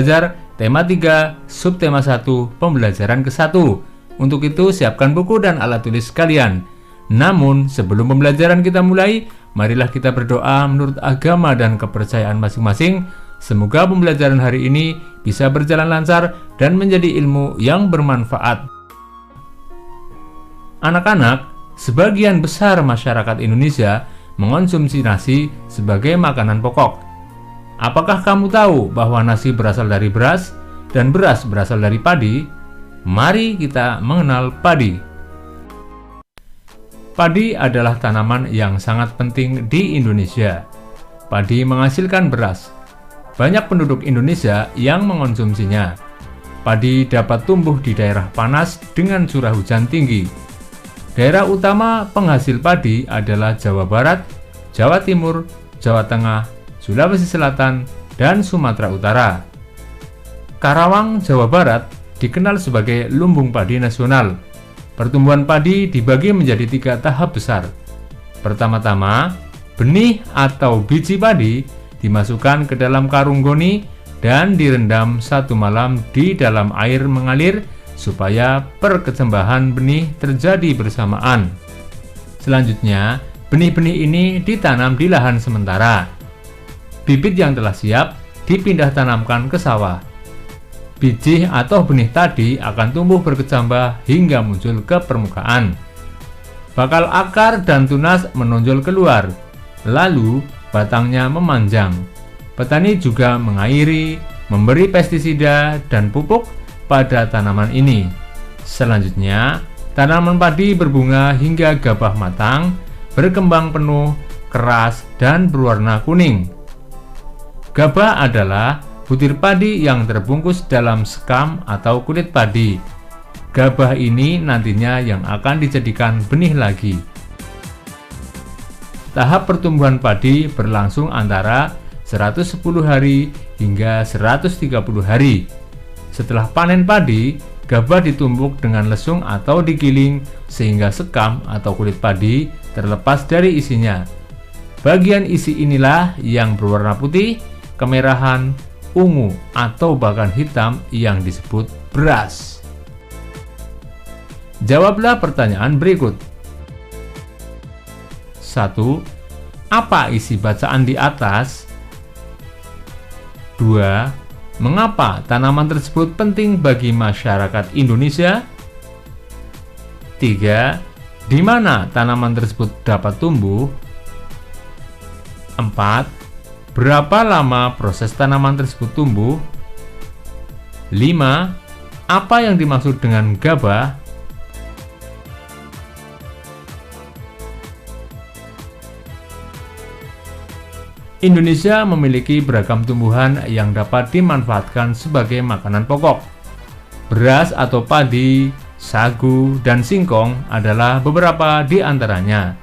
belajar tema 3, subtema 1, pembelajaran ke-1. Untuk itu, siapkan buku dan alat tulis kalian. Namun, sebelum pembelajaran kita mulai, marilah kita berdoa menurut agama dan kepercayaan masing-masing. Semoga pembelajaran hari ini bisa berjalan lancar dan menjadi ilmu yang bermanfaat. Anak-anak, sebagian besar masyarakat Indonesia mengonsumsi nasi sebagai makanan pokok. Apakah kamu tahu bahwa nasi berasal dari beras dan beras berasal dari padi? Mari kita mengenal padi. Padi adalah tanaman yang sangat penting di Indonesia. Padi menghasilkan beras. Banyak penduduk Indonesia yang mengonsumsinya. Padi dapat tumbuh di daerah panas dengan curah hujan tinggi. Daerah utama penghasil padi adalah Jawa Barat, Jawa Timur, Jawa Tengah, Sulawesi Selatan, dan Sumatera Utara. Karawang, Jawa Barat dikenal sebagai lumbung padi nasional. Pertumbuhan padi dibagi menjadi 3 tahap besar. Pertama-tama, benih atau biji padi dimasukkan ke dalam karung goni dan direndam 1 malam di dalam air mengalir supaya perkecambahan benih terjadi bersamaan. Selanjutnya, benih-benih ini ditanam di lahan sementara. Bibit yang telah siap dipindah tanamkan ke sawah. Biji atau benih tadi akan tumbuh berkecambah hingga muncul ke permukaan. Bakal akar dan tunas menonjol keluar, lalu batangnya memanjang. Petani juga mengairi, memberi pestisida dan pupuk pada tanaman ini. Selanjutnya, tanaman padi berbunga hingga gabah matang, berkembang penuh, keras, dan berwarna kuning. Gabah adalah butir padi yang terbungkus dalam sekam atau kulit padi. Gabah ini nantinya yang akan dijadikan benih lagi. Tahap pertumbuhan padi berlangsung antara 110 hari hingga 130 hari. Setelah panen padi, gabah ditumbuk dengan lesung atau digiling sehingga sekam atau kulit padi terlepas dari isinya. Bagian isi inilah yang berwarna putih, kemerahan, ungu, atau bahkan hitam yang disebut beras. Jawablah pertanyaan berikut. 1. Apa isi bacaan di atas? 2. Mengapa tanaman tersebut penting bagi masyarakat Indonesia? 3. Di mana tanaman tersebut dapat tumbuh? 4. Berapa lama proses tanaman tersebut tumbuh? 5. Apa yang dimaksud dengan gabah? Indonesia memiliki beragam tumbuhan yang dapat dimanfaatkan sebagai makanan pokok. Beras atau padi, sagu, dan singkong adalah beberapa di antaranya.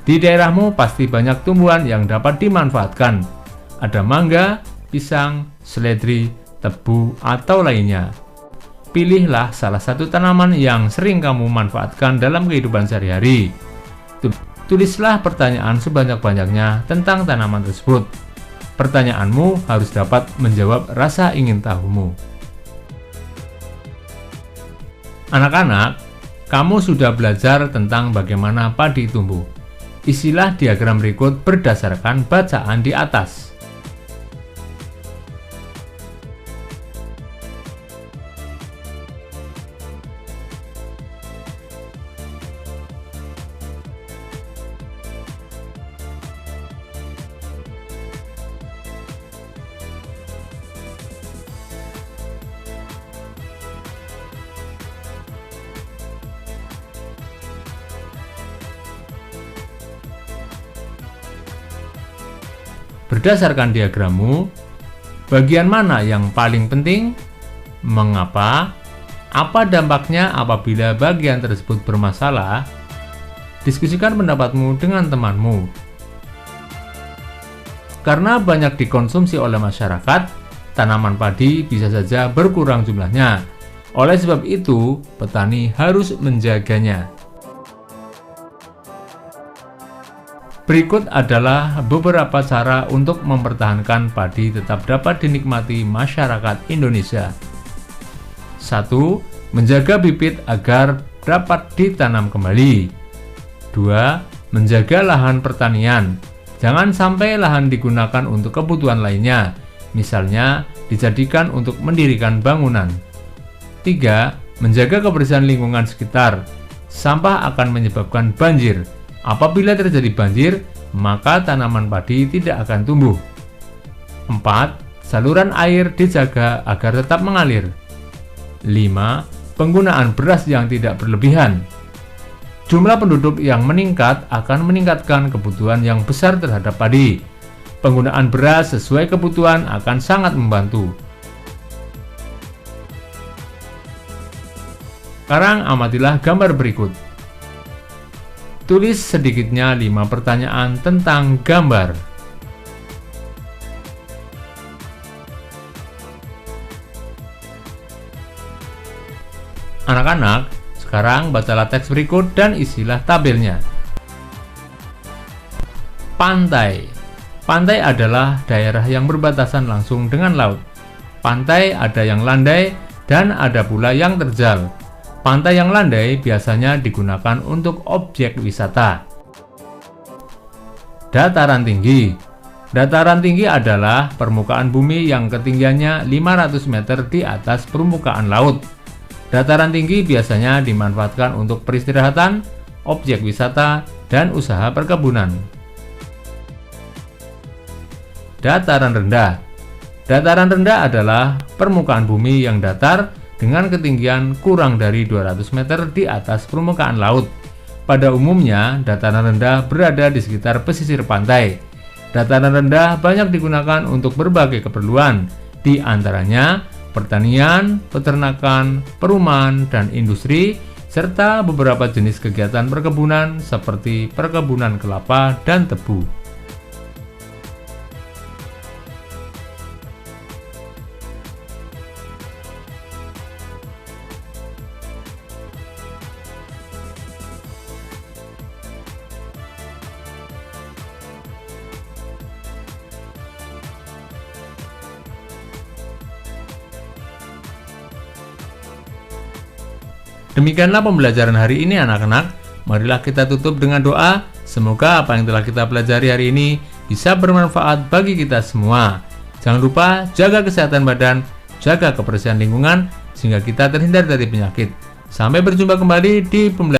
Di daerahmu pasti banyak tumbuhan yang dapat dimanfaatkan. Ada mangga, pisang, seledri, tebu, atau lainnya. Pilihlah salah satu tanaman yang sering kamu manfaatkan dalam kehidupan sehari-hari. Tulislah pertanyaan sebanyak-banyaknya tentang tanaman tersebut. Pertanyaanmu harus dapat menjawab rasa ingin tahumu. Anak-anak, kamu sudah belajar tentang bagaimana padi tumbuh. Isilah diagram berikut berdasarkan bacaan di atas. Berdasarkan diagrammu, bagian mana yang paling penting? Mengapa? Apa dampaknya apabila bagian tersebut bermasalah? Diskusikan pendapatmu dengan temanmu. Karena banyak dikonsumsi oleh masyarakat, tanaman padi bisa saja berkurang jumlahnya. Oleh sebab itu, petani harus menjaganya. Berikut adalah beberapa cara untuk mempertahankan padi tetap dapat dinikmati masyarakat Indonesia. 1. Menjaga bibit agar dapat ditanam kembali. 2. Menjaga lahan pertanian. Jangan sampai lahan digunakan untuk kebutuhan lainnya, misalnya dijadikan untuk mendirikan bangunan. 3. Menjaga kebersihan lingkungan sekitar. Sampah akan menyebabkan banjir. Apabila terjadi banjir, maka tanaman padi tidak akan tumbuh. 4. Saluran air dijaga agar tetap mengalir. 5. Penggunaan beras yang tidak berlebihan. Jumlah penduduk yang meningkat akan meningkatkan kebutuhan yang besar terhadap padi. Penggunaan beras sesuai kebutuhan akan sangat membantu. Sekarang amatilah gambar berikut. Tulis sedikitnya 5 pertanyaan tentang gambar. Anak-anak, sekarang bacalah teks berikut dan isilah tabelnya. Pantai. Pantai adalah daerah yang berbatasan langsung dengan laut. Pantai ada yang landai dan ada pula yang terjal. Pantai yang landai biasanya digunakan untuk objek wisata. Dataran tinggi. Dataran tinggi adalah permukaan bumi yang ketinggiannya 500 meter di atas permukaan laut. Dataran tinggi biasanya dimanfaatkan untuk peristirahatan, objek wisata, dan usaha perkebunan. Dataran rendah. Dataran rendah adalah permukaan bumi yang datar dengan ketinggian kurang dari 200 meter di atas permukaan laut. Pada umumnya, dataran rendah berada di sekitar pesisir pantai. Dataran rendah banyak digunakan untuk berbagai keperluan, di antaranya pertanian, peternakan, perumahan, dan industri, serta beberapa jenis kegiatan perkebunan seperti perkebunan kelapa dan tebu. Demikianlah pembelajaran hari ini anak-anak. Marilah kita tutup dengan doa. Semoga apa yang telah kita pelajari hari ini bisa bermanfaat bagi kita semua. Jangan lupa jaga kesehatan badan, jaga kebersihan lingkungan, sehingga kita terhindar dari penyakit. Sampai berjumpa kembali di pembelajaran